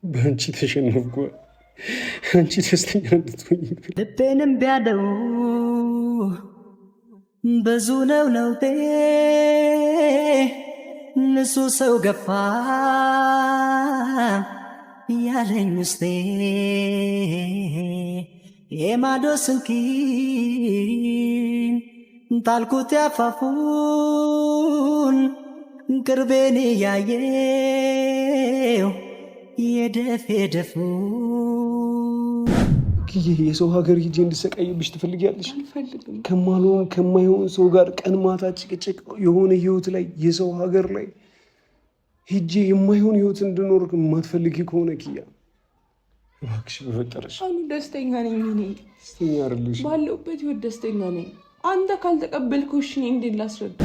በአንቺ ተሸነፍኩ። አንቺ ደስተኛ እንድትሆኝ ልቤንም ቢያለው ብዙ ነው ነውጤ ንሱ ሰው ገፋ ያለኝ ውስጤ የማዶ ስንኪን ጣልኩት ያፋፉን ቅርቤን ያየው የደፍ የደፉ የሰው ሀገር ሂጄ እንድሰቃይብሽ ትፈልጊያለሽ? ከማልሆን ከማይሆን ሰው ጋር ቀን ማታ ጭቅጭቅ የሆነ ህይወት ላይ የሰው ሀገር ላይ ሂጄ የማይሆን ህይወት እንድኖር የማትፈልጊ ከሆነ ኪያ እባክሽ በፈጠረሽ። አሁን ደስተኛ ነኝ። እኔ ደስተኛ አይደለሽ? ባለሁበት ህይወት ደስተኛ ነኝ። አንተ ካልተቀበልከው እሺ እንዴት ላስረዳ?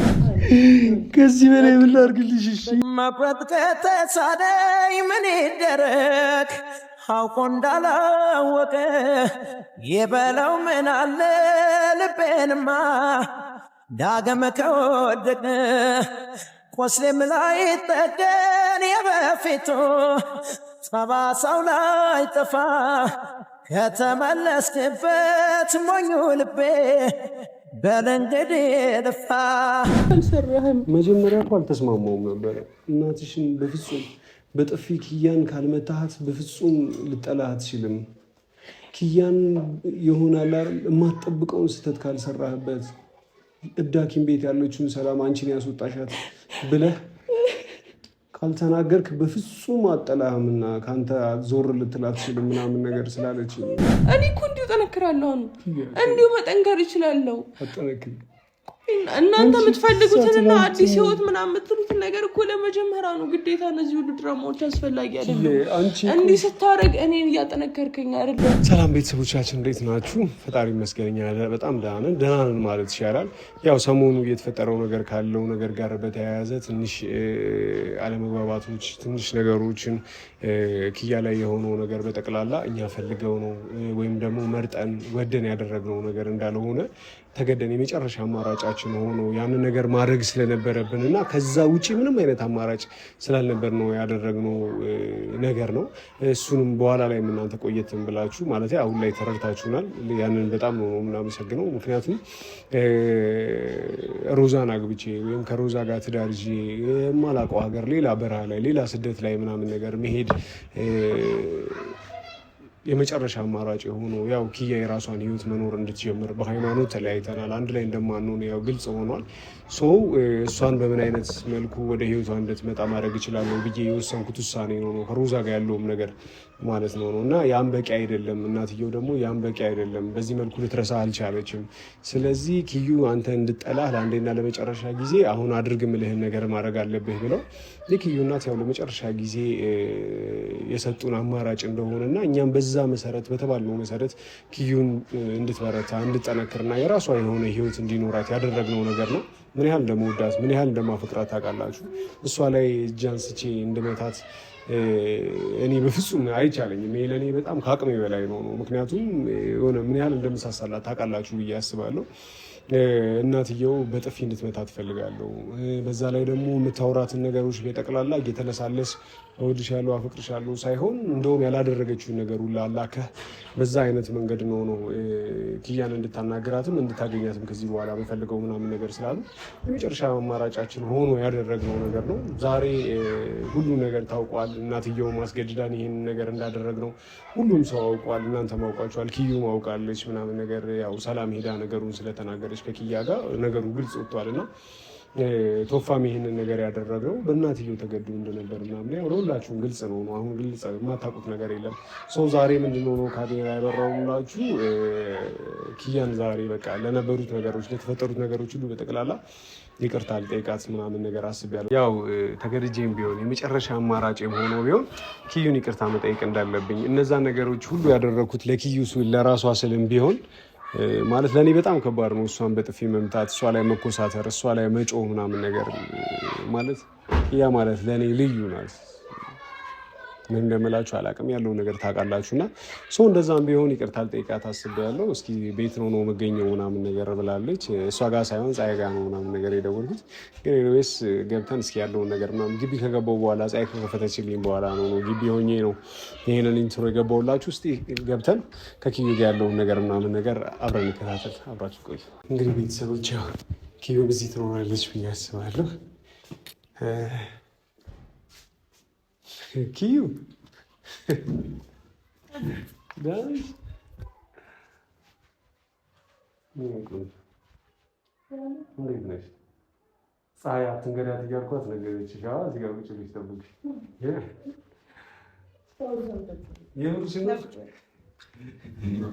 ከዚህ በላይ ምን ላድርግልሽ? እሺ መቁረጥ ከተሳነኝ ምን ይደረግ? አውቆ እንዳላወቀ የበለው ምን አለ ልቤንማ ዳግም ከወደቀ ቆስሌም ላይ ጠገን የበፊቱ ጠባሳው ላይ ጠፋ ከተመለስክበት ሞኙ ልቤ በለንገድ ልፋ። መጀመሪያ እኮ አልተስማማውም ነበረ። እናትሽን በፍጹም በጥፊ ኪያን ካልመታሃት በፍጹም ልጠላህ አትችልም። ኪያን ይሆናል አይደል የማትጠብቀውን ስህተት ካልሰራህበት እዳኪም ቤት ያለችውን ሰላም አንቺን ያስወጣሻት ብለህ ካልተናገርክ በፍጹም አጠላህምና ከአንተ ዞር ልትል አትችልም ምናምን ነገር ስላለች እኔ እኮ እንዲሁ ጠነክራለሁ። እንዲሁ መጠንከር ይችላለሁ። አጠነክር እናንተ የምትፈልጉትንና አዲስ ህይወት ምናምን የምትሉትን ነገር እኮ ለመጀመሪያ ነው ግዴታ። እነዚህ ሁሉ ድራማዎች አስፈላጊ አይደለም። እንዲህ ስታደርግ እኔን እያጠነከርከኝ አይደለም። ሰላም ቤተሰቦቻችን እንዴት ናችሁ? ፈጣሪ ይመስገን በጣም ደህና ነን ማለት ይቻላል። ያው ሰሞኑ እየተፈጠረው ነገር ካለው ነገር ጋር በተያያዘ ትንሽ አለመግባባቶች፣ ትንሽ ነገሮችን ኪያ ላይ የሆነው ነገር በጠቅላላ እኛ ፈልገው ነው ወይም ደግሞ መርጠን ወደን ያደረግነው ነገር እንዳልሆነ ተገደን የመጨረሻ አማራጫችን ሆኖ ያንን ነገር ማድረግ ስለነበረብን እና ከዛ ውጪ ምንም አይነት አማራጭ ስላልነበር ነው ያደረግነው ነገር ነው። እሱንም በኋላ ላይ እናንተ ቆየትን ብላችሁ ማለት አሁን ላይ ተረድታችሁናል። ያንን በጣም ነው የምናመሰግነው። ምክንያቱም ሮዛን አግብቼ ወይም ከሮዛ ጋር ትዳር ይዤ የማላውቀው ሀገር ሌላ በረሃ ላይ ሌላ ስደት ላይ ምናምን ነገር መሄድ የመጨረሻ አማራጭ የሆነው ያው ኪያ የራሷን ህይወት መኖር እንድትጀምር በሃይማኖት ተለያይተናል፣ አንድ ላይ እንደማንሆን ያው ግልጽ ሆኗል። እሷን በምን አይነት መልኩ ወደ ህይወቷ እንድትመጣ ማድረግ እችላለሁ ብዬ የወሰንኩት ውሳኔ ነው ከሮዛ ጋር ያለውም ነገር ማለት ነው እና ያን በቂ አይደለም። እናትየው ደግሞ ያን በቂ አይደለም፣ በዚህ መልኩ ልትረሳ አልቻለችም። ስለዚህ ኪዩ አንተ እንድጠላህ ለአንዴና ለመጨረሻ ጊዜ አሁን አድርግ ምልህን ነገር ማድረግ አለብህ ብለው የኪዩ እናት ያው ለመጨረሻ ጊዜ የሰጡን አማራጭ እንደሆነና እኛም በዛ መሰረት በተባለው መሰረት ኪዩን እንድትበረታ እንድጠነክርና የራሷ የሆነ ህይወት እንዲኖራት ያደረግነው ነገር ነው። ምን ያህል እንደመወዳት ምን ያህል እንደማፈቅራት ታውቃላችሁ። እሷ ላይ እጅ አንስቼ እንድመታት እኔ በፍጹም አይቻለኝም። ይሄ ለእኔ በጣም ከአቅሜ በላይ ነው። ምክንያቱም የሆነ ምን ያህል እንደምሳሳላት ታውቃላችሁ ብዬ አስባለሁ። እናትየው በጥፊ እንድትመታ ትፈልጋለሁ። በዛ ላይ ደግሞ የምታወራትን ነገሮች በጠቅላላ እየተለሳለስ እወድሻለሁ አፈቅርሻለሁ ሳይሆን እንደውም ያላደረገችውን ነገር ሁላ አላከህ በዛ አይነት መንገድ ነው ኪያን እንድታናግራትም እንድታገኛትም ከዚህ በኋላ በፈልገው ምናምን ነገር ስላሉ የመጨረሻ አማራጫችን ሆኖ ያደረግነው ነገር ነው። ዛሬ ሁሉ ነገር ታውቋል። እናትየው ማስገድዳን ይህን ነገር እንዳደረግነው ሁሉም ሰው አውቋል። እናንተም አውቃችኋል። ኪዩ አውቃለች ምናምን ነገር ያው ሰላም ሄዳ ነገሩን ስለተናገረች ከኪያ ጋር ነገሩ ግልጽ ወጥቷልና ቶፋም ይሄንን ነገር ያደረገው በእናትየው ተገዶ እንደነበር ምናምን ያው ለሁላችሁም ግልጽ ነው። አሁን ግልጽ የማታውቁት ነገር የለም። ዛሬ ምንድነው ነው ካሜራ ያበራውላችሁ ኪያን ዛሬ በቃ ለነበሩት ነገሮች ለተፈጠሩት ነገሮች ሁሉ በጠቅላላ ይቅርታ ልጠይቃት ምናምን ነገር አስቤያለሁ። ያው ተገድጄም ቢሆን የመጨረሻ አማራጭ ሆኖ ቢሆን ኪዩን ይቅርታ መጠየቅ እንዳለብኝ እነዛ ነገሮች ሁሉ ያደረኩት ለኪዩ ለራሷ ስልም ቢሆን ማለት ለእኔ በጣም ከባድ ነው። እሷን በጥፊ መምታት፣ እሷ ላይ መኮሳተር፣ እሷ ላይ መጮህ ምናምን ነገር ማለት ያ ማለት ለእኔ ልዩ ናት። ምን እንደምላችሁ አላውቅም። ያለውን ነገር ታውቃላችሁና ሰው እንደዛም ቢሆን ይቅርታ ልጠይቃት አስቤያለሁ። እስኪ ቤት ነው የምገኘው ምናምን ነገር ብላለች። እሷ ጋር ሳይሆን ፀሐይ ጋር ነው ምናምን ነገር የደወልኩት። ግን ኤኒዌይስ ገብተን እስኪ ያለውን ነገር ምናምን ግቢ ከገባሁ በኋላ ፀሐይ ከከፈተችልኝ በኋላ ነው ግቢ ሆኜ ነው ይሄንን ኢንትሮ የገባሁላችሁ። እስኪ ገብተን ከኪዩ ጋር ያለውን ነገር ምናምን ነገር አብረን እንከታተል። አብራችሁ ቆይ። እንግዲህ ቤተሰቦች ኪዩ በዚህ ትኖራለች ብዬ አስባለሁ። ኪዩ እንዴት ነሽ? ፀሐይ አትንገዳት እያልኳት ነገረች። እዚህ ጋር ቁጭ ብለሽ ጠብቂ።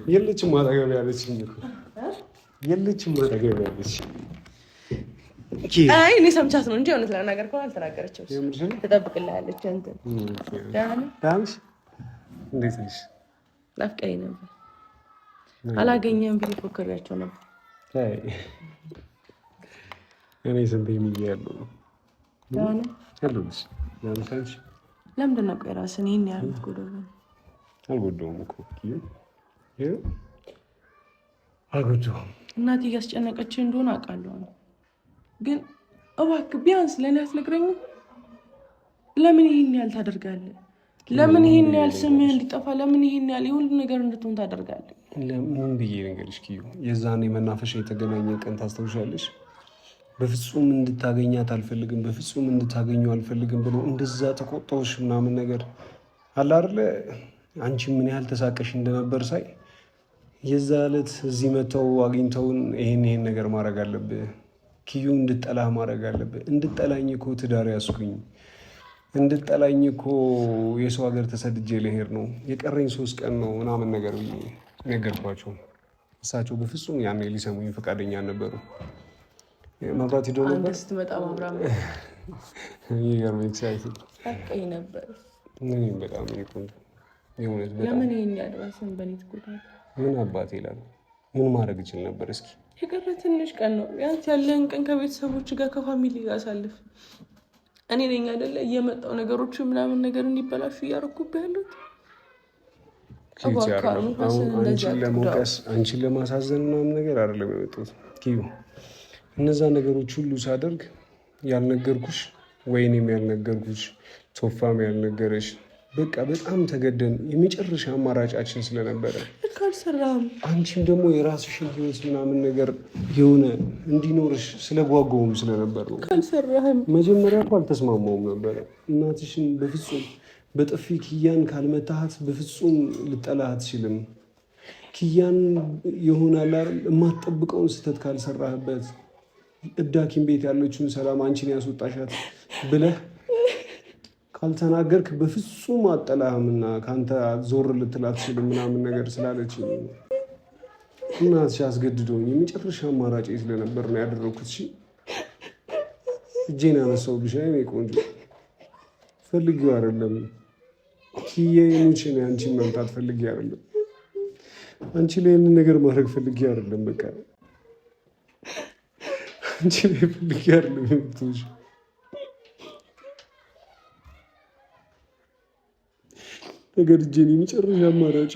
የለችም አጠገብ ያለችኝ እኮ የለችም አጠገብ ያለችኝ። እኔ ሰምቻት ነው እንጂ እውነት ለመናገር ከሆነ አልተናገረችም። ትጠብቅልሃለች። እንትን እንዴት ነሽ? ናፍቀኸኝ ነበር። አላገኘህም ብዬሽ ፎክሬያቸው ነበር። እኔ ስንት የሚያለው ለምንድን ነው ቆይ እራስህን ይሄን ያህል የምትጎዳው? አልጎዳሁም እኮ አልጎዳሁም። እናቴ እያስጨነቀችህ እንደሆነ አውቃለሁ። ግን እባክህ ቢያንስ ለእኔ አትነግረኝም? ለምን ይሄን ያህል ታደርጋለህ? ለምን ይሄን ያህል ስምህ እንዲጠፋ፣ ለምን ይሄን ያህል የሁሉ ነገር እንድትሆን ታደርጋለህ? ለምን ብዬ ነገርሽ ኪዩ፣ የዛኔ መናፈሻ የተገናኘ ቀን ታስታውሻለሽ? በፍጹም እንድታገኛት አልፈልግም፣ በፍጹም እንድታገኘው አልፈልግም ብሎ እንደዛ ተቆጣሁሽ ምናምን ነገር አለ አይደለ? አንቺ ምን ያህል ተሳቀሽ እንደነበር ሳይ የዛ ዕለት እዚህ መተው አግኝተውን ይሄን ነገር ማድረግ አለብህ ኪዩ፣ እንድጠላህ ማድረግ አለብህ። እንድጠላኝ እኮ ትዳር ያስኩኝ፣ እንድጠላኝ እኮ የሰው ሀገር ተሰድጄ ልሄድ ነው፣ የቀረኝ 3 ቀን ነው ምናምን ነገር ብዬ ነገርኳቸው። እሳቸው በፍጹም ያኔ ሊሰሙኝ ፈቃደኛ ነበሩ። መብራት ሄዶ ነበር ስትመጣ ማብራም ይገርም ኤክሳይትድ ነበር። እኔም በጣም ይቆንጆ የሆነች በጣም ለምን ይሄን ያደረሰን በኔ ትቆጣለህ? ምን አባቴ ይላል። ምን ማድረግ ይችል ነበር? እስኪ የቀረ ትንሽ ቀን ነው። ቢያንስ ያለን ቀን ከቤተሰቦች ጋር ከፋሚሊ ጋር አሳልፍ። እኔ ነኝ አይደለ እየመጣው ነገሮች ምናምን ነገር እንዲበላሹ እያደረኩብህ ያሉት። አንቺን ለመውቀስ አንቺን ለማሳዘን ምናምን ነገር አይደለም የመጡት ኪዩ። እነዛ ነገሮች ሁሉ ሳደርግ ያልነገርኩሽ ወይኔም ያልነገርኩሽ ቶፋም ያልነገረሽ በቃ በጣም ተገደን የመጨረሻ አማራጫችን ስለነበረ ካልሰራም አንቺም ደግሞ የራስሽን ህይወት ምናምን ነገር የሆነ እንዲኖርሽ ስለጓጓውም ስለነበር ነው። ካልሰራህም መጀመሪያ እኮ አልተስማማውም ነበረ። እናትሽን በፍጹም በጥፊ ኪያን ካልመታሃት በፍጹም ልጠላህ አትችልም። ኪያን ይሆናል የማትጠብቀውን ስህተት ካልሰራህበት እብዳኪም ቤት ያለችውን ሰላም አንቺን ያስወጣሻት ብለህ ካልተናገርክ በፍጹም አጠላህምና ከአንተ ዞር ልትል አትችልም ምናምን ነገር ስላለች እናትሽ አስገድደውኝ የመጨረሻ አማራጭ ስለነበር ነው ያደረኩት። እጄን ያነሳሁብሽ የእኔ ቆንጆ፣ ፈልጌው አይደለም ኪያ የሙችን አንቺን መምጣት ፈልጌ አይደለም፣ አንቺ ላይ ይህንን ነገር ማድረግ ፈልጌ አይደለም። በቃ አንቺ ላይ ፈልጌ አይደለም የመጣሁሽ። ነገር እጄን የመጨረሻ አማራጭ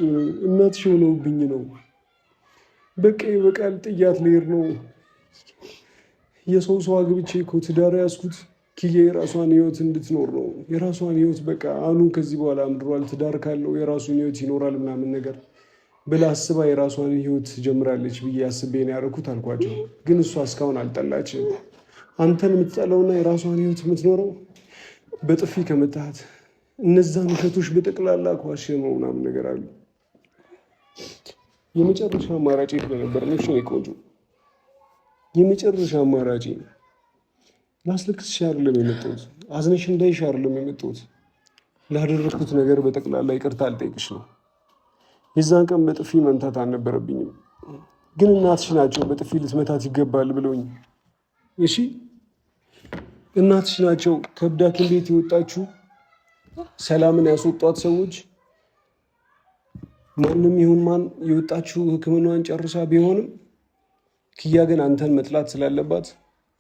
እናትሽ ሆነውብኝ ነው። በቃ ይበቃል፣ ጥያት ልሄድ ነው። የሰው አግብቼ እኮ ትዳር ያዝኩት ኪያ የራሷን ህይወት እንድትኖር ነው። የራሷን ህይወት በቃ አኑ ከዚህ በኋላ ምድሯል፣ ትዳር ካለው የራሱን ህይወት ይኖራል ምናምን ነገር ብላ አስባ የራሷን ህይወት ጀምራለች ብዬ አስቤ ነው ያደረኩት አልኳቸው። ግን እሷ እስካሁን አልጠላችም። አንተን የምትጠላውና የራሷን ህይወት የምትኖረው በጥፊ ከመታሃት እነዛን ውሸቶች በጠቅላላ ኳሽ ነው ምናምን ነገር አሉ። የመጨረሻ አማራጭ ስለነበር ነው እሺ ቆንጆ፣ የመጨረሻ አማራጭ ላስለቅስሽ አይደለም የመጣሁት፣ አዝነሽ እንዳይሽ አይደለም የመጣሁት። ላደረኩት ነገር በጠቅላላ ይቅርታ አልጠይቅሽ ነው። የዛን ቀን በጥፊ መምታት አልነበረብኝም፣ ግን እናትሽ ናቸው በጥፊ ልትመታት ይገባል ብለውኝ። እሺ እናትሽ ናቸው ከብዳኪን ቤት የወጣችሁ ሰላምን ያስወጧት ሰዎች። ማንም ይሁን ማን የወጣችሁ ሕክምናዋን ጨርሳ ቢሆንም ኪያ ግን አንተን መጥላት ስላለባት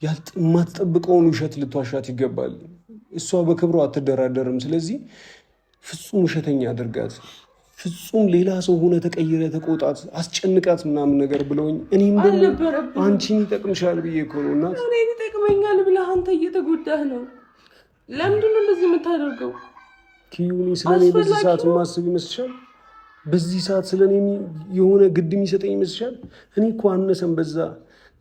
የማትጠብቀውን ውሸት ልትዋሻት ይገባል። እሷ በክብሯ አትደራደርም። ስለዚህ ፍጹም ውሸተኛ አድርጋት፣ ፍጹም ሌላ ሰው ሆነ ተቀይረ ተቆጣት፣ አስጨንቃት ምናምን ነገር ብለውኝ እኔም ደግሞ አንቺን ይጠቅምሻል ብዬ እኮ ነው። እናት እኔን ይጠቅመኛል ብለህ አንተ እየተጎዳህ ነው። ለምንድን ነው እንደዚህ የምታደርገው? ኪዩኒ ስለኔ በዚህ ሰዓት ማስብ ይመስልሻል? በዚህ ሰዓት ስለኔ የሆነ ግድ የሚሰጠኝ ይመስልሻል? እኔ እኮ አነሰን በዛ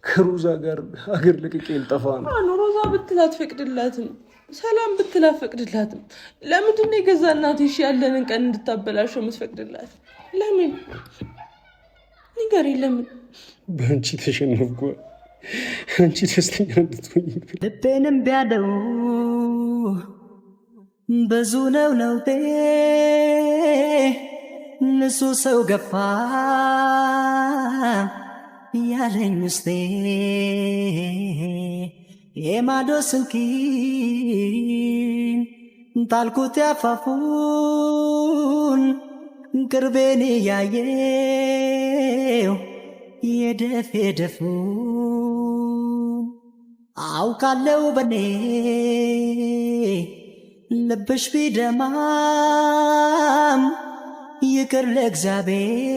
ከሮዛ ጋር ሀገር ለቅቄ ልጠፋ ነው። ሮዛ ብትል አትፈቅድላትም፣ ሰላም ብትል አትፈቅድላትም። ለምንድን ነው የገዛ እናትሽ ያለንን ቀን እንድታበላሸው የምትፈቅድላት? ለምን ንገሪኝ፣ ለምን? በአንቺ ተሸነፍኩ። አንቺ ደስተኛ እንድትሆኝ ልቤንም ቢያለው ብዙ ነው ነውቴ፣ ንሱ ሰው ገፋ ያለኝ ውስጤ የማዶ ስንኪን ጣልኩት ያፋፉን ቅርቤን ያየው የደፍ የደፉ አውቃለው በኔ ልብሽ ቢደማም ይቅር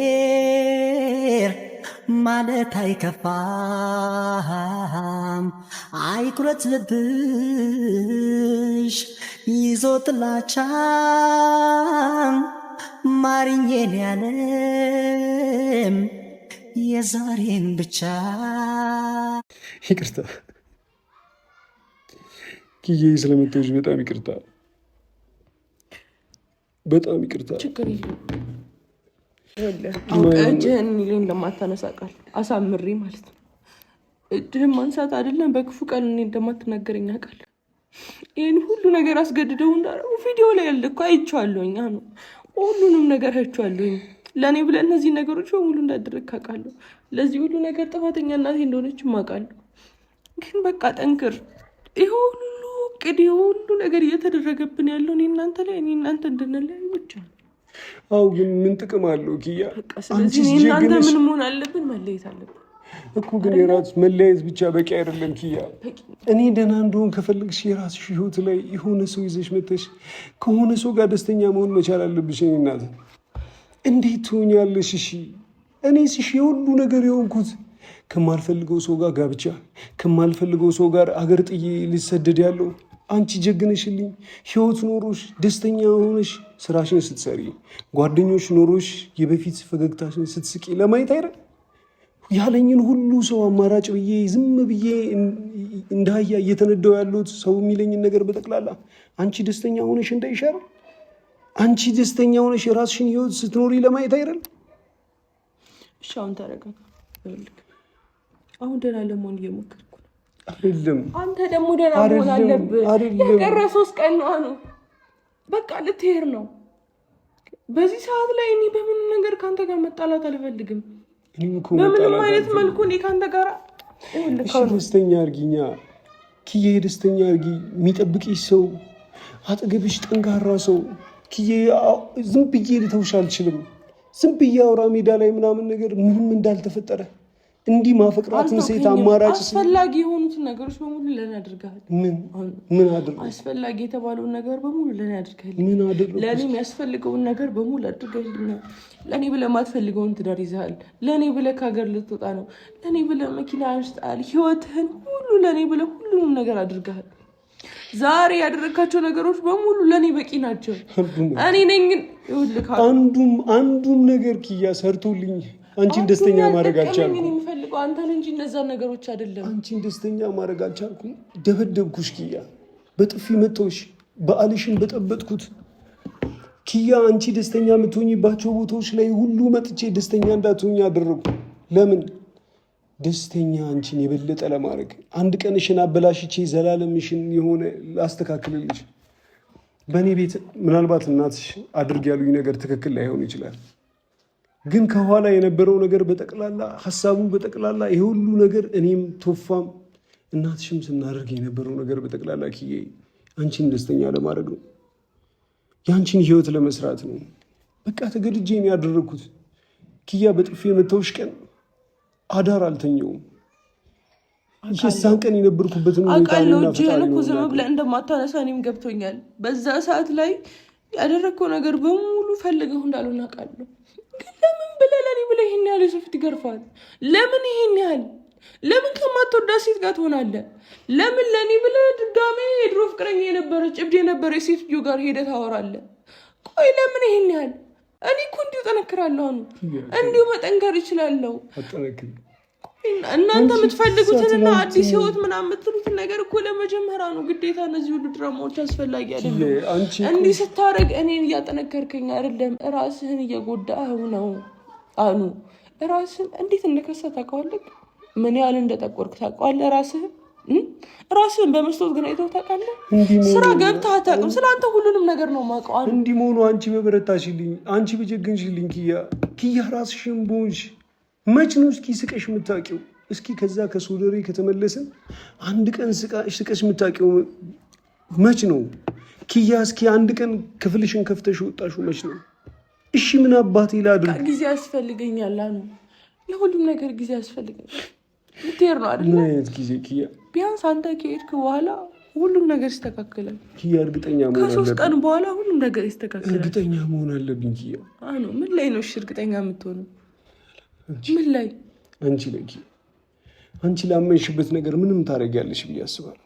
ለእግዚአብሔር ማለት አይከፋም። አይኩረት ልብሽ ይዞ ጥላቻም ማርኜን ያለም የዛሬን ብቻ። ይቅርታ ኪዬ፣ ስለመጣሁሽ በጣም ይቅርታ፣ በጣም ይቅርታ። ችግር የለም። አውቀህ እጅህን እኔ ላይ እንደማታነሳ ቃል አሳምሬ ማለት ነው። እጅህን ማንሳት አይደለም በክፉ ቃል እኔ እንደማትናገረኝ አውቃለሁ። ይህን ሁሉ ነገር አስገድደው እንዳደረጉ ቪዲዮ ላይ ያለ እኮ አይቼዋለሁኝ። ሁሉንም ነገር አይቼዋለሁኝ። ለእኔ ብለህ እነዚህ ነገሮች በሙሉ እንዳደረግክ አውቃለሁ። ለዚህ ሁሉ ነገር ጥፋተኛ እናቴ እንደሆነችም አውቃለሁ። ግን በቃ ጠንክር። ይሄ ሁሉ ቅድ ሁሉ ነገር እየተደረገብን ያለው እኔ እናንተ ላይ እኔ እናንተ እንድንለያይ ብቻ ነው። አው ግን ምን ጥቅም አለው ኪያ? ስለዚህ እኔ እናንተ ምን መሆን አለብን? መለየት አለብን እኮ። ግን የራስ መለያየት ብቻ በቂ አይደለም ኪያ። እኔ ደህና እንደሆን ከፈለግሽ የራስሽ ህይወት ላይ የሆነ ሰው ይዘሽ መተሽ ከሆነ ሰው ጋር ደስተኛ መሆን መቻል አለብሽ። እኔ እናት እንዴት ትሆኛለሽ? እሺ እኔስ እሺ የሁሉ ነገር የሆንኩት ከማልፈልገው ሰው ጋር ጋብቻ፣ ከማልፈልገው ሰው ጋር አገር ጥዬ ልሰደድ ያለው አንቺ ጀግነሽልኝ ህይወት ኖሮሽ ደስተኛ ሆነሽ ስራሽን ስትሰሪ፣ ጓደኞች ኖሮሽ የበፊት ፈገግታሽን ስትስቂ ለማየት አይደል? ያለኝን ሁሉ ሰው አማራጭ ብዬ ዝም ብዬ እንዳያ እየተነዳው ያለሁት ሰው የሚለኝን ነገር በጠቅላላ አንቺ ደስተኛ ሆነሽ እንዳይሻር፣ አንቺ ደስተኛ ሆነሽ የራስሽን ህይወት ስትኖሪ ለማየት አይደል? እሺ አሁን ተረጋጋ። አሁን ደህና ለመሆን እየሞከርኩ ነው። አይደለም አንተ ደግሞ ደህና መሆን አለብህ። የቀረ 3 ቀን ነው። በቃ ልትሄድ ነው። በዚህ ሰዓት ላይ እኔ በምን ነገር ከአንተ ጋር መጣላት አልፈልግም። በምንም አይነት መልኩ እኔ ከአንተ ጋር ደስተኛ አድርጊኛ ኪዬ፣ ደስተኛ አድርጊ። የሚጠብቅሽ ሰው አጠገብሽ፣ ጠንካራ ሰው ኪዬ። ዝም ብዬ ልተውሽ አልችልም። ዝም ብዬ አውራ ሜዳ ላይ ምናምን ነገር ምንም እንዳልተፈጠረ እንዲህ ማፈቅራትን ሴት አማራጭ አስፈላጊ የሆኑትን ነገሮች በሙሉ ለኔ አድርገሃል። ምን አድርገ? አስፈላጊ የተባለውን ነገር በሙሉ ለኔ አድርገሃል። ምን አድርገ? ለኔ የሚያስፈልገውን ነገር በሙሉ አድርገሃል። ለኔ ብለህ ማትፈልገውን ትዳር ይዘሃል። ለኔ ብለህ ከሀገር ልትወጣ ነው። ለኔ ብለህ መኪና አንስተሃል። ህይወትህን ሁሉ ለኔ ብለህ ሁሉንም ነገር አድርገሃል። ዛሬ ያደረካቸው ነገሮች በሙሉ ለኔ በቂ ናቸው። እኔ ነኝ ግን አንዱም ነገር ኪያ ሰርቶልኝ አንቺን ደስተኛ ማድረግ አልቻልኩም። የሚፈልገው አንተን እንጂ እነዛን ነገሮች አይደለም። አንቺን ደስተኛ ማድረግ አልቻልኩም። ደበደብኩሽ ኪያ፣ በጥፊ መተውሽ፣ በዓልሽን በጠበጥኩት ኪያ። አንቺ ደስተኛ የምትሆኝባቸው ቦታዎች ላይ ሁሉ መጥቼ ደስተኛ እንዳትሆኝ አደረጉ። ለምን? ደስተኛ አንቺን የበለጠ ለማድረግ አንድ ቀንሽን አበላሽቼ ዘላለምሽን የሆነ ላስተካክልልሽ። በእኔ ቤት ምናልባት እናትሽ አድርግ ያሉኝ ነገር ትክክል ላይሆን ይችላል፣ ግን ከኋላ የነበረው ነገር በጠቅላላ ሀሳቡ በጠቅላላ ይሄ ሁሉ ነገር እኔም ቶፋም እናትሽም ስናደርግ የነበረው ነገር በጠቅላላ ኪዬ አንቺን ደስተኛ ለማድረግ ነው፣ የአንቺን ህይወት ለመስራት ነው። በቃ ተገድጄ ነው ያደረግኩት ኪያ። በጥፊ የመታውሽ ቀን አዳር አልተኛውም። የዛን ቀን የነበርኩበትን አውቃለሁ። እጅህን እኮ ዝም ብለህ እንደማታነሳ እኔም ገብቶኛል። በዛ ሰዓት ላይ ያደረግከው ነገር በሙሉ ፈልገው እንዳልሆነ አውቃለሁ። ግን ለምን ብለህ ለኔ ብለህ ይሄን ያህል የሰው ፊት ይገርፋል? ለምን ይሄን ያህል? ለምን ከማትወዳት ሴት ጋር ትሆናለህ? ለምን ለኔ ብለህ ድጋሜ የድሮ ፍቅረኛ የነበረች እብድ የነበረች ሴትዮ ጋር ሄደህ ታወራለህ? ቆይ ለምን ይሄን ያህል? እኔ እኮ እንዲሁ ጠነክራለሁ፣ እንዲሁ መጠንከር እችላለሁ። እናንተ የምትፈልጉትንና አዲስ ህይወት ምናምን የምትሉትን ነገር እኮ ለመጀመሪያ ነው ግዴታ። እነዚህ ሁሉ ድራማዎች አስፈላጊ አይደለም። እንዲህ ስታደርግ እኔን እያጠነከርከኝ አይደለም፣ ራስህን እየጎዳህ ነው። አኑ ራስህን እንዴት እንደከሳ ታውቀዋለህ? ምን ያህል እንደጠቆርክ ታውቀዋለህ? ራስህን በመስታወት ግን አይተኸው ታውቃለህ? ስራ ገብተህ አታውቅም። ስለአንተ ሁሉንም ነገር ነው የማውቀው። እንዲህ መሆኑ አንቺ በበረታሽልኝ፣ አንቺ በጀግንሽልኝ ኪያ ራስሽን ቦንሽ መች ነው እስኪ ስቀሽ የምታውቂው? እስኪ ከዛ ከሶደሬ ከተመለስን አንድ ቀን ስቀሽ የምታውቂው መች ነው ኪያ? እስኪ አንድ ቀን ክፍልሽን ከፍተሽ ወጣሽው መች ነው? እሺ ምን አባቴ ላድርግ? ጊዜ ያስፈልገኛል ነው፣ ለሁሉም ነገር ጊዜ ያስፈልገኛል። ልትሄድ ነው አይደል? ምን አይነት ጊዜ ኪያ? ቢያንስ አንተ ከሄድክ በኋላ ሁሉም ነገር ይስተካከላል ኪያ። እርግጠኛ መሆን አለብኝ። ከ3 ቀን በኋላ ሁሉም ነገር ይስተካከላል። እርግጠኛ መሆን አለብኝ ኪያ። ምን ላይ ነው እሺ እርግጠኛ የምትሆነው? ምን ላይ? አንቺ ላይ ኪያ። አንቺ ላመንሽበት ነገር ምንም ታደርጊያለሽ ብዬ አስባለሁ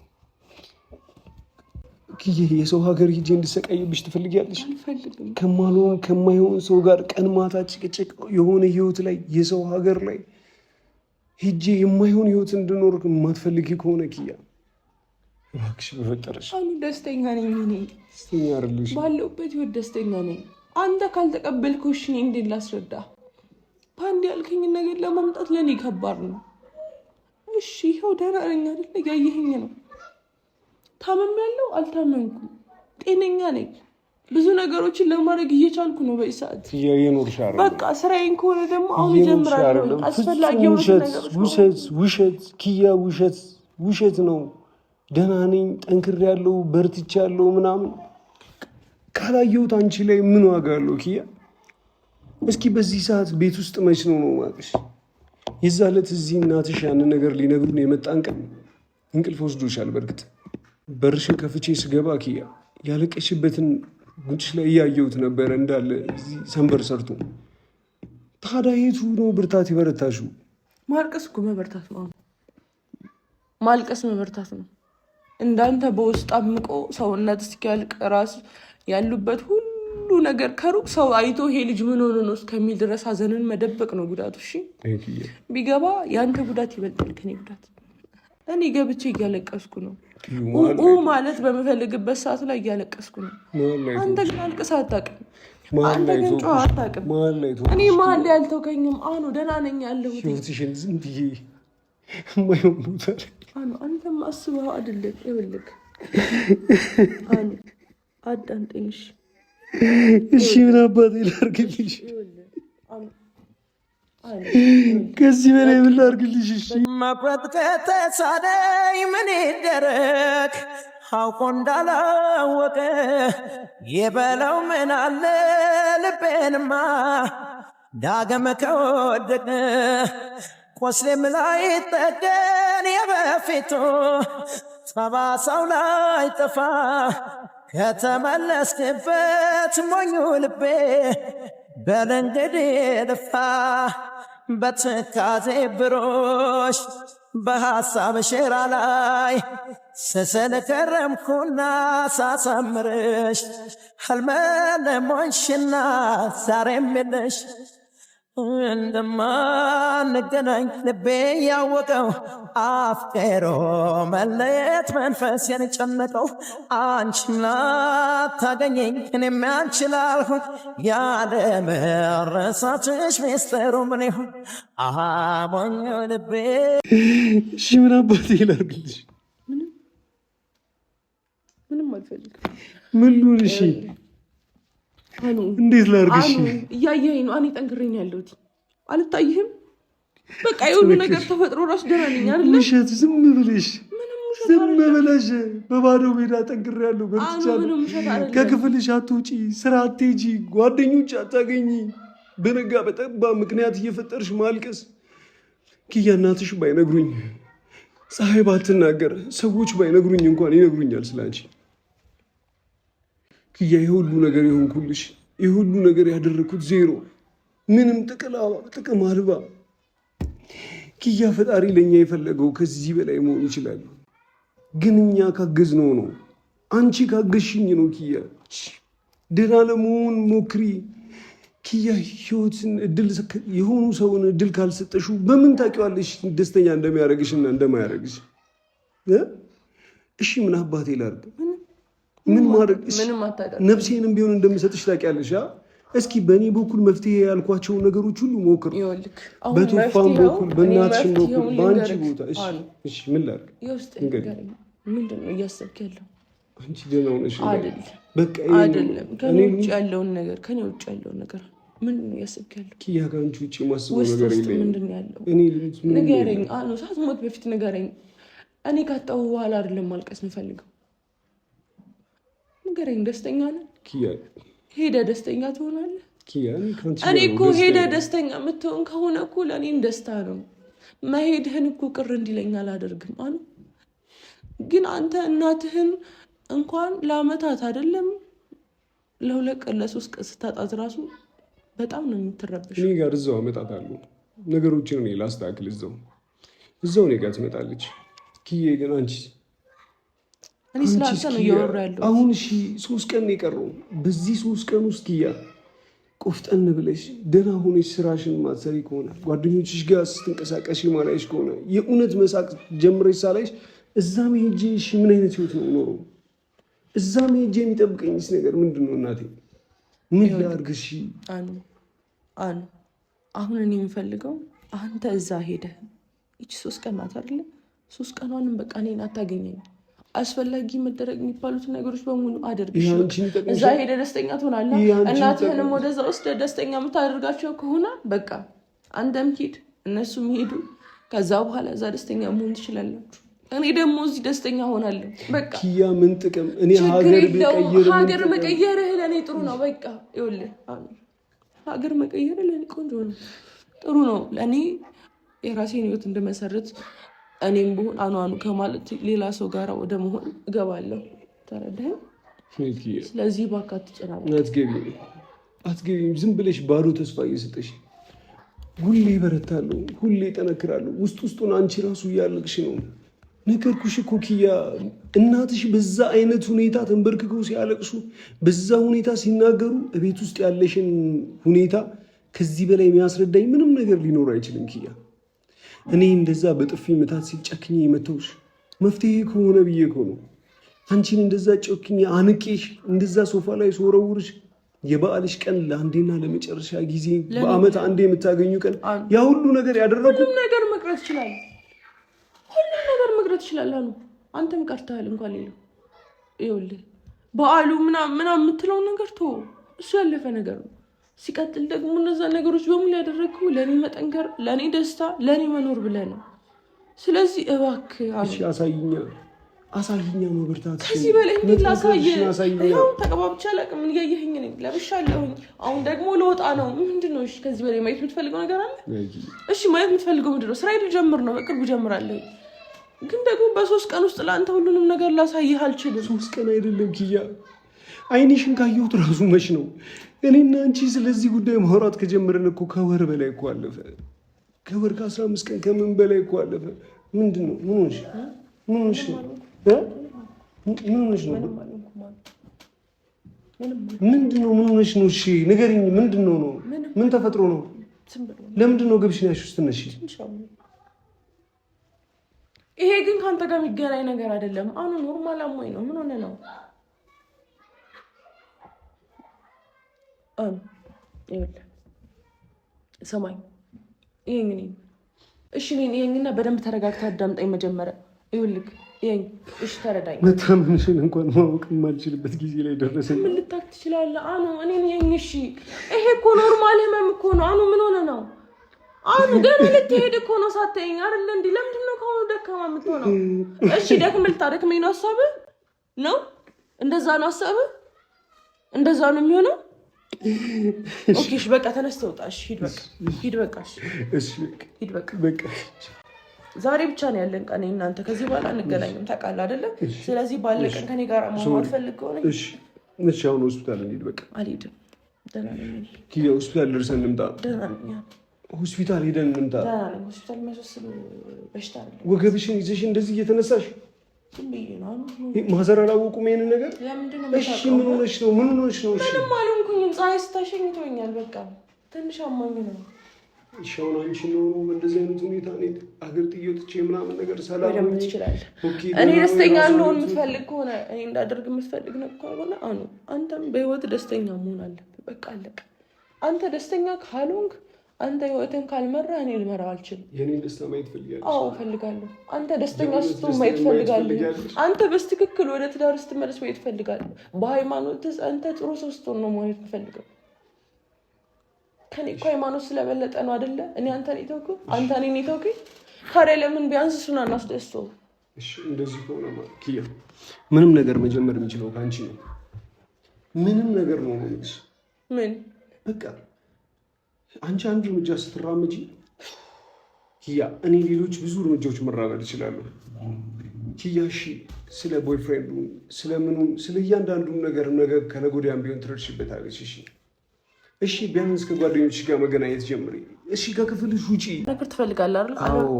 ኪያ። የሰው ሀገር ሂጄ እንድሰቃይብሽ ትፈልጊያለሽ? አልፈልግም። ከማይሆን ሰው ጋር ቀን ማታ ጭቅጭቅ የሆነ ህይወት ላይ የሰው ሀገር ላይ ሂጄ የማይሆን ህይወት እንድኖር የማትፈልጊ ከሆነ ኪያ እባክሽ በፈጠረሽ። ደስተኛ ነኝ። እኔ ደስተኛ አይደለሽ? ባለሁበት ህይወት ደስተኛ ነኝ። አንተ ካልተቀበልከው እሺ እንዴት ላስረዳ? በአንድ ያልከኝን ነገር ለማምጣት ለእኔ ከባድ ነው። እሺ ይኸው ደህና ነኝ አይደለ? ያየኸኝ ነው። ታመሚያለሁ? አልታመምኩም። ጤነኛ ነኝ። ብዙ ነገሮችን ለማድረግ እየቻልኩ ነው በዚህ ሰዓት። በቃ ስራዬን ከሆነ ደግሞ አሁን እጀምራለሁ። አስፈላጊ ውሸት ኪያ፣ ውሸት ነው። ደህና ነኝ፣ ጠንክሬያለሁ፣ በርትቻለሁ ምናምን ካላየሁት አንቺ ላይ ምን ዋጋ አለው ኪያ? እስኪ በዚህ ሰዓት ቤት ውስጥ መች ነው ማቅሽ? የዛ ዕለት እዚህ እናትሽ ያንን ነገር ሊነግሩን የመጣን ቀን እንቅልፍ ወስዶሻል። በእርግጥ በርሽን ከፍቼ ስገባ ኪያ ያለቀሽበትን ጉንጭሽ ላይ እያየሁት ነበረ እንዳለ እዚህ ሰንበር ሰርቶ። ታዲያ የቱ ነው ብርታት የበረታሹ? ማልቀስ እኮ መበርታት ነው። ማልቀስ መበርታት ነው። እንዳንተ በውስጥ አምቆ ሰውነት እስኪያልቅ ራስ ያሉበት ሁሉ ነገር ከሩቅ ሰው አይቶ ይሄ ልጅ ምን ሆኖ ነው እስከሚል ድረስ ሀዘንን መደበቅ ነው ጉዳቱ። እሺ ቢገባ ያንተ ጉዳት ይበልጣል ከኔ ጉዳት። እኔ ገብቼ እያለቀስኩ ነው። ማለት በምፈልግበት ሰዓት ላይ እያለቀስኩ ነው። አንተ ግን አልቅስ አታውቅም። አንተ ግን ጮህ አታውቅም። እኔ መሀል ላይ አልተውከኝም። አሁን ደህና ነኝ ያለሁት። ዝም ብዬ የማይሆን ቦታ አንተም አስበኸው አይደለም። ይኸውልህ አዳምጠኝ እሺ? ምን አባቴ ላድርግልሽ? ከዚህ በላይ ምን ላድርግልሽ? እሺ መቁረጥ ከተሳነኝ ምን ይደረግ? አውቆ እንዳላወቀ የበለው ምን አለ ልቤንማ ዳግም ከወደቀ ቆስሌም ላይ ጠገን የበፊቱ ጠባሳው ላይ ጠፋ ከተመለስክበት ሞኙ ልቤ በል እንግዲህ ልፋ በትካዜ ብሮሽ በሐሳብ ሸራ ላይ ስስል ከረምኩና ሳሳምርሽ ህልመለሞንሽና ዛሬም የለሽ እንደማንገናኝ ልቤ ያወቀው አፍቅሮ መለየት መንፈስ የጨነቀው አንቺም ላታገኘኝ እኔም አንቺን ላልሆን ያለ መረሳትሽ ሚስጥሩ ምን ይሆን? አሞኝ ልቤ። እሺ ምን አባቴ ላድርግልሽ? ምንም አልፈልግም። ምን ልሁን? እሺ እንዴት ላድርግሽ? እያየኸኝ ነው። እኔ ጠንክሬ ነው ያለሁት። አልታይህም? በቃ የሁሉ ነገር ተፈጥሮ ራሱ ደህና ነኝ አይደል? ውሸት ዝም ብለሽ በባዶ ሜዳ ጠንክሬያለሁ፣ በርትቻለሁ። ከክፍልሽ አትውጪ፣ ስራ አትሄጂ፣ ጓደኞች አታገኚ፣ በነጋ በጠባ ምክንያት እየፈጠርሽ ማልቀስ። ኪያ እናትሽ ባይነግሩኝ፣ ፀሐይ ባትናገር፣ ሰዎች ባይነግሩኝ እንኳን ይነግሩኛል ስላንቺ። ኪያ የሁሉ ነገር የሆንኩልሽ የሁሉ ነገር ያደረኩት ዜሮ ምንም ጥቅም አልባ ኪያ ፈጣሪ ለኛ የፈለገው ከዚህ በላይ መሆን ይችላል ግን እኛ ካገዝነው ነው አንቺ ካገዝሽኝ ነው ኪያ ደህና ለመሆን ሞክሪ ኪያ ህይወትን እድል የሆኑ ሰውን እድል ካልሰጠሹ በምን ታውቂዋለሽ ደስተኛ እንደሚያደርግሽና እንደማያደርግሽ እሺ ምን አባቴ ላድርግ ምን ማድረግ ነፍሴንም ቢሆን እንደምሰጥሽ ታውቂያለሽ እስኪ በእኔ በኩል መፍትሄ ያልኳቸው ነገሮች ሁሉ ሞክር በቶፋም በኩል በእናትሽም በኩል በአንቺ ቦታ እሺ ምን ላድርግ ምንድን ነው እያሰብክ ያለው አንቺ ደህና ሆነሽ በቃ አይደለም ከኔ ውጭ ያለውን ነገር ምንድን ነው እያሰብክ ያለው ኪያ ከአንቺ ውጭ የማስበው ነገር የለኝም ምንድን ነው ያለው ንገረኝ ሳትሞት በፊት ንገረኝ እኔ ካጣሁ በኋላ አይደለም ማልቀስ የምፈልገው ንገረኝ ደስተኛ ነህ ኪያ ሄደ ደስተኛ ትሆናለህ ኪያ እኔ እኮ ሄደ ደስተኛ የምትሆን ከሆነ እኮ ለእኔም ደስታ ነው መሄድህን እኮ ቅር እንዲለኝ አላደርግም ግን አንተ እናትህን እንኳን ለአመታት አይደለም ለ2 ቀን ለ3 ቀን ስታጣት ራሱ በጣም ነው የምትረብሽ እኔ ጋር እዛው አመጣታለሁ ነገሮችን እኔ ላስተካክል እዛው እኔ ጋር ትመጣለች ኪዬ ግን አንቺ እኔ ስላንተ ነው እያወራ ያለው አሁን 3 ቀን የቀረው በዚህ 3 ቀን ውስጥ ኪያ ቆፍጠን ብለሽ ደህና ሆነሽ ስራሽን ማትሰሪ ከሆነ ጓደኞችሽ ጋር ስትንቀሳቀሽ ማላይሽ ከሆነ የእውነት መሳቅ ጀምረሽ ሳላይሽ እዛ መሄጄ ምን አይነት ህይወት ነው ኖሮ እዛ መሄጄ የሚጠብቀኝስ ነገር ምንድን ነው እናቴ ምን ላድርግሽ አሁን እኔ የምፈልገው አንተ እዛ ሄደህ ይቺ 3 ቀን ናት አይደለ 3 ቀኗንም በቃ እኔን አታገኘኝ አስፈላጊ መደረግ የሚባሉት ነገሮች በሙሉ አድርግሽ እዛ ሄደህ ደስተኛ ትሆናለህ እናትህንም ወደዛ ወስደህ ደስተኛ የምታደርጋቸው ከሆነ በቃ አንተም ሂድ እነሱም ሄዱ ከዛ በኋላ እዛ ደስተኛ መሆን ትችላላችሁ እኔ ደግሞ እዚህ ደስተኛ ሆናለሁ በቃ ኪያ ምን ጥቅም እኔ ሀገር መቀየርህ ለእኔ ጥሩ ነው በቃ ይኸውልህ ሀገር መቀየርህ ለእኔ ቆንጆ ነው ጥሩ ነው ለእኔ የራሴን ህይወት እንደመሰረት እኔም ብሆን አኗኑ ከማለት ሌላ ሰው ጋር ወደ መሆን እገባለሁ ተረዳኸኝ ስለዚህ እባክህ አትጨናነቅ አትገቢም ዝም ብለሽ ባዶ ተስፋ እየሰጠሽ ሁሌ በረታለሁ ሁሌ ጠነክራለሁ ውስጡን አንቺ ራሱ እያለቅሽ ነው ነገርኩሽ እኮ ኪያ እናትሽ በዛ አይነት ሁኔታ ተንበርክከው ሲያለቅሱ በዛ ሁኔታ ሲናገሩ ቤት ውስጥ ያለሽን ሁኔታ ከዚህ በላይ የሚያስረዳኝ ምንም ነገር ሊኖር አይችልም ኪያ እኔ እንደዛ በጥፊ ምታት ሲጨክኝ የመተውሽ መፍትሄ ከሆነ ብዬ እኮ ነው አንቺን እንደዛ ጨክኝ አንቄሽ እንደዛ ሶፋ ላይ ስወረውርሽ የበዓልሽ ቀን ለአንዴና ለመጨረሻ ጊዜ በአመት አንዴ የምታገኙ ቀን ያ ሁሉ ነገር ያደረኩ ሁሉም ነገር መቅረት ይችላል አንተም ቀርተሃል እንኳን ሌላው ይኸውልህ በዓሉ ምናምን የምትለው ነገር እሱ ያለፈ ነገር ነው ሲቀጥል ደግሞ እነዛ ነገሮች በሙሉ ያደረግኩ ለእኔ መጠንከር ለእኔ ደስታ ለእኔ መኖር ብለህ ነው ስለዚህ እባክህ አሳይኛ መበርታት ከዚህ በላይ እንዴት ላሳየህ ይኸው ተቀባብቻ አላውቅም እያየኸኝ ነኝ ለብሻለሁኝ አሁን ደግሞ ልወጣ ነው ምንድን ነው እሺ ከዚህ በላይ ማየት የምትፈልገው ነገር አለ እሺ ማየት የምትፈልገው ምንድን ነው ስራዬ ልጀምር ነው በቅርቡ ጀምራለሁ ግን ደግሞ በ3 ቀን ውስጥ ለአንተ ሁሉንም ነገር ላሳይህ አልችልም 3 ቀን አይደለም ኪያ አይንሽን ካየሁት ራሱ መች ነው እኔና አንቺ ስለዚህ ጉዳይ ማውራት ከጀመርን እኮ ከወር በላይ እኮ አለፈ ከወር ከ15 ቀን ከምን በላይ እኮ አለፈ ምንድን ነው ምን ሆንሽ ነው ምን ሆነሽ ነው እሺ ንገሪኝ ምንድን ነው ምን ተፈጥሮ ነው ለምንድን ነው ገብሽን ያልሽው ስትነሺ ይሄ ግን ካንተ ጋር የሚገናኝ ነገር አይደለም አሁን ኖርማል አሞኝ ነው ምን ሆነ ነው ሰማኝ ይሄን እሺ ይሄንና በደንብ ተረጋግተህ አዳምጠኝ መጀመሪያ ይኸውልህ ይሄን እሺ ተረዳኝ መታመንሽን እንኳን ማወቅ የማልችልበት ጊዜ ላይ ደረሰኝ ምን ልታክ ትችላለህ እኔ እሺ ይሄ እኮ ኖርማል ህመም እኮ ነው ምን ሆነ ነው ገና ልትሄድ እኮ ነው ሳትይኝ አይደል እንዴ ለምንድን ነው ከሆነ ደካማ የምትሆነው እሺ ልታደክመኝ ነው ሀሳብህ ነው እንደዛ ነው ሀሳብህ እንደዛ ነው የሚሆነው ኦኬ እሺ በቃ ተነስተህ ውጣ እሺ ሂድ በቃ ዛሬ ብቻ ነው ያለን ቀን እናንተ ከዚህ በኋላ እንገናኝም ታውቃለህ አይደለ ስለዚህ ባለቀን ከኔ ጋር መሆን ፈልግ ከሆነ እሺ አሁን ሆስፒታል እንሂድ። በቃ አልሄድም። ደህና ነኝ ኪያ። ሆስፒታል ደርሰን እንምጣ። ደህና ነኝ። ሆስፒታል ሄደን እንምጣ። ደህና ነኝ። ሆስፒታል የሚያስወስድ በሽታ አይደለም። ወገብሽን ይዘሽ እንደዚህ እየተነሳሽ ዝም ብዬ ነው። ማዘር አላወቁም ይሄንን ነገር? እሺ ምን ሆነሽ ነው? ምን ሆነሽ ነው? እሺ ምንም አልሆንኩኝም። ፀሐይ ስታሸኝ ተወኛል። በቃ ትንሽ አማኝ ነው። እሺ አሁን አንቺ ነው እንደዚህ አይነት ሁኔታ እኔ አገር ጥዬ ወጥቼ ምናምን ነገር ሰላም ነው ትችላለህ። እኔ ደስተኛ እንደሆን የምትፈልግ ከሆነ እኔ እንዳደርግ የምትፈልግ ነው ከሆነ አንተም በህይወት ደስተኛ መሆን አለብህ። በቃ አለቀ። አንተ ደስተኛ ካልሆንክ አንተ ህይወትን ካልመራ እኔ ልመራው አልችልም። የኔን ደስታ ማየት ፈልጋለሁ። አዎ ፈልጋለሁ። አንተ ደስተኛ ስትሆን ማየት ፈልጋለሁ። አንተ በስትክክል ወደ ትዳር ስትመለስ ማየት ፈልጋለሁ። በሃይማኖት አንተ ጥሩ ሰው ስትሆን ነው ማየት ፈልጋለሁ። ከኔ እኮ ሃይማኖት ስለበለጠ ነው አይደለ? እኔ አንተን ይተውኩ አንተ እኔን ይተውኩ። ታዲያ ለምን ቢያንስ እሱን አናስደስተው? እሺ እንደዚህ ከሆነ ማለት ኪያ ምንም ነገር መጀመር የሚችለው ካንቺ ነው። ምንም ነገር ነው ማለት ምን በቃ አንቺ አንድ እርምጃ ስትራመጂ ኪያ እኔ ሌሎች ብዙ እርምጃዎች መራመድ እችላለሁ። ኪያ እሺ ስለ ቦይፍሬንዱ ስለምኑ ስለ እያንዳንዱ ነገር ከነገ ወዲያም ቢሆን ትረድሽበታለሽ። እሺ ቢያንስ ከጓደኞች ጋር መገናኘት ጀምሪ። እሺ ከክፍልሽ ውጪ ነገር ትፈልጋለህ አይደል?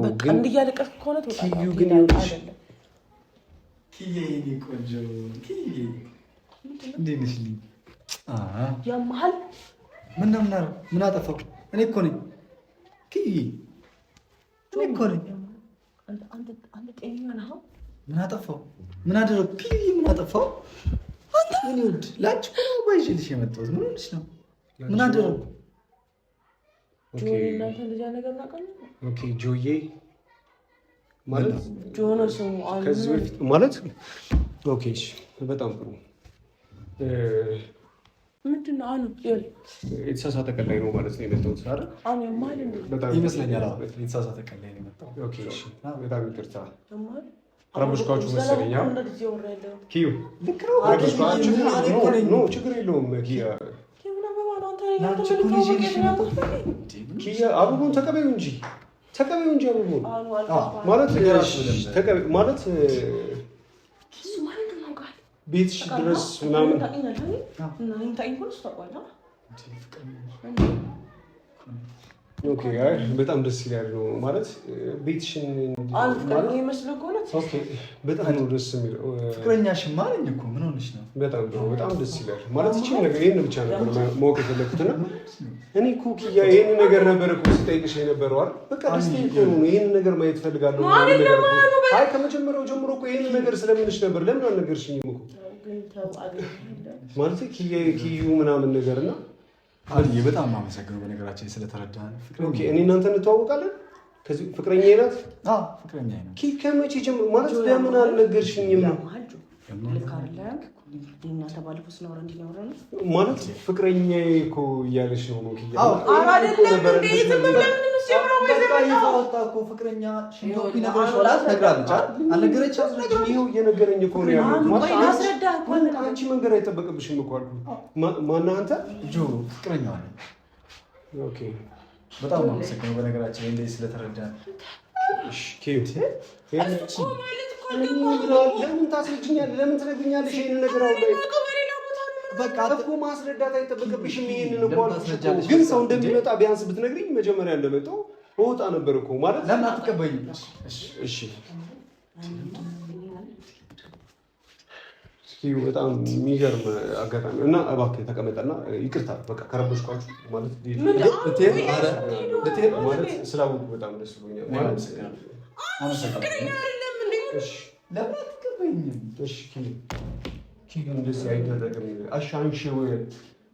በቃ እንዲያለቀስ ከሆነ ኪዩ ግን ይኸውልሽ ኪዬ የኔ ቆንጆ ኪዬ እንዴት ነሽ? ያመሃል ምን አጠፋው? እኔ እኮ ነኝ ኪዬ፣ እኔ እኮ ነኝ። አንተ ጤነኛ ነህ? ምን አጠፋው? ምን አደረግ ኪዬ? ምን አጠፋው? አንተ ምን ይወድ ላንቺ ነው ባይሽልሽ የመጣሁት ምን ሆነሽ ነው? ምን አደረግ ጆዬ? እናንተ እንደዚያ ነገር እናውቃለን። ኦኬ ጆዬ ማለት ጆኖ ሰው ከዚህ በፊት ማለት ኦኬ እሺ በጣም ጥሩ ምንድን ነው አኑ የተሳሳተ ቀን ላይ ነው ማለት ነው የመጣሁት አይደል? አኑ ማለት ነው በጣም ይመስለኛል። አዎ የተሳሳተ ቀን ላይ ነው የመጣው። ኦኬ እሺ በጣም ይቅርታ ማለት ረብሽኳችሁ መሰለኝ። ኪዩ ልክ ነው ኖ ችግር የለውም ኪያ ኪያ አበቦን ተቀበዩ እንጂ አበቦን ማለት ቤትሽ ድረስ ምናምን ኦኬ አይ በጣም ደስ ይላል ነው ማለት ቤትሽን በጣም ነው ደስ የሚለው። ፍቅረኛሽማ ነኝ እኮ ምን ሆነሽ ነው? በጣም ደስ ይላል ማለት ይችላል ነገር ይሄን ብቻ ነበር ማወቅ የፈለኩትና እኔ እኮ ኪያ ይሄን ነገር ነበር እኮ ስጠይቅሽ የነበረው አይደል? በቃ ደስተኛ እኮ ነው ይሄን ነገር ማየት ፈልጋለሁ አይ ከመጀመሪያው ጀምሮ እኮ ይሄን ነገር ስለምንሽ ነበር ለምን አልነገርሽኝም እኮ ማለት ኪዩ ምናምን ነገርና አልዬ በጣም ማመሰግነው በነገራችን ስለተረዳን። ኦኬ እኔ እናንተ እንተዋወቃለን? ከዚህ ፍቅረኛ ናት? አዎ ፍቅረኛ ናት። ከመቼ ጀምሮ ማለት ለምን አልነገርሽኝም ነው ማለት ፍቅረኛ እኮ እያለሽ ነው ነው ኪያ? አዎ ወጣ እኮ ፍቅረኛ ሽንቶኪ ነገሮች ነግራለች አልነገረችም? ይኸው እየነገረኝ እኮ ነው ያለው ማለት አንቺ መንገድ አይጠበቅብሽም እኮ አልኩ። ማነው አንተ? ጆ ፍቅረኛዋ ነኝ። ኦኬ በጣም ማመሰግነው በነገራችን እንደዚህ ስለተረዳን። እሺ ኪዩት ለምን ታስረጅኛለህ? ለምን ትነግሪኛለሽ ይሄን ነገር አሁን ላይ? በቃ እኮ ማስረዳት አይጠበቅብሽም። ይሄንን እኮ አልኩሽ ግን ሰው እንደሚመጣ ቢያንስ ብትነግሪኝ መጀመሪያ እንደመጣው እወጣ ነበር እኮ ማለት ለምን አትቀበይኝ? እሺ በጣም የሚገርም አጋጣሚ እና እባክህ ተቀመጠና ይቅርታ በቃ ከረበሽኳችሁ ማለት ማለት ስላወቁ በጣም ደስ ብሎኛል ማለት እሺ ለምን አትቀበይኝም? እሺ ኪዩ እንደዚህ አይደረግም።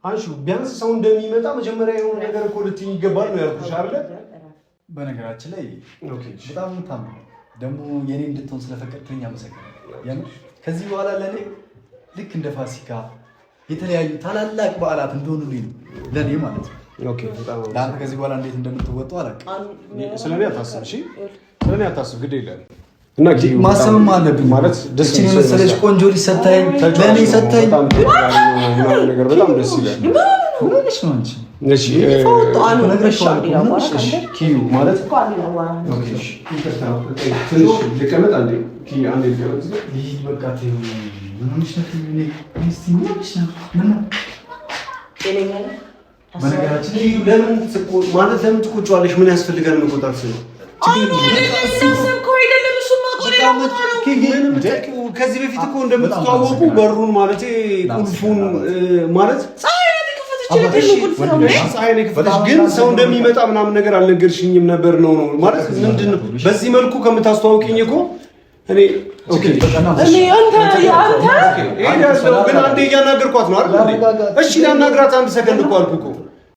አንሺው ቢያንስ ሰው እንደሚመጣ መጀመሪያ የሆነ ነገር እኮ ልትይኝ ይገባል ነው ያልኩሽ አይደል? በነገራችን ላይ በጣም ታምሩ ደግሞ የኔ እንድትሆን ስለፈቀድከኝ አመሰግናለሁ። ከዚህ በኋላ ለኔ ልክ እንደ ፋሲካ የተለያዩ ታላላቅ በዓላት እንደሆኑልኝ ለኔ ማለት ነው። ኦኬ በጣም ለአንተ ከዚህ በኋላ እንዴት እንደምትወጣው አላውቅም። ስለኔ አታስብ እሺ፣ ስለኔ አታስብ ግድ የለም እና ማሰብም አለብኝ ማለት ደስ ይላል። መሰለሽ ቆንጆ ሊሰጣኝ ለኔ ሰጣኝ ነገር በጣም ደስ ይላል። ምንሽ ነው አንቺ? እሺ ኪዩ ማለት ልቀመጥ አንዴ ኪዩ አንዴ ልቀመጥ በቃ በነገራችን ላይ ለምን ማለት ለምን ትቆጫለሽ? ምን ያስፈልጋል መቆጣት? ከዚህ በፊት እኮ እንደምትተዋወቁ በሩን ማለት ቁልፉን ማለት ግን ሰው እንደሚመጣ ምናምን ነገር አልነገርሽኝም ነበር ነው ማለት ምንድን ነው? በዚህ መልኩ ከምታስተዋውቂኝ እኮ እኔ ግን አንዴ እያናገርኳት ነው አይደል? እሺ ላናግራት አንድ ሰከንድ እኮ አልኩ እኮ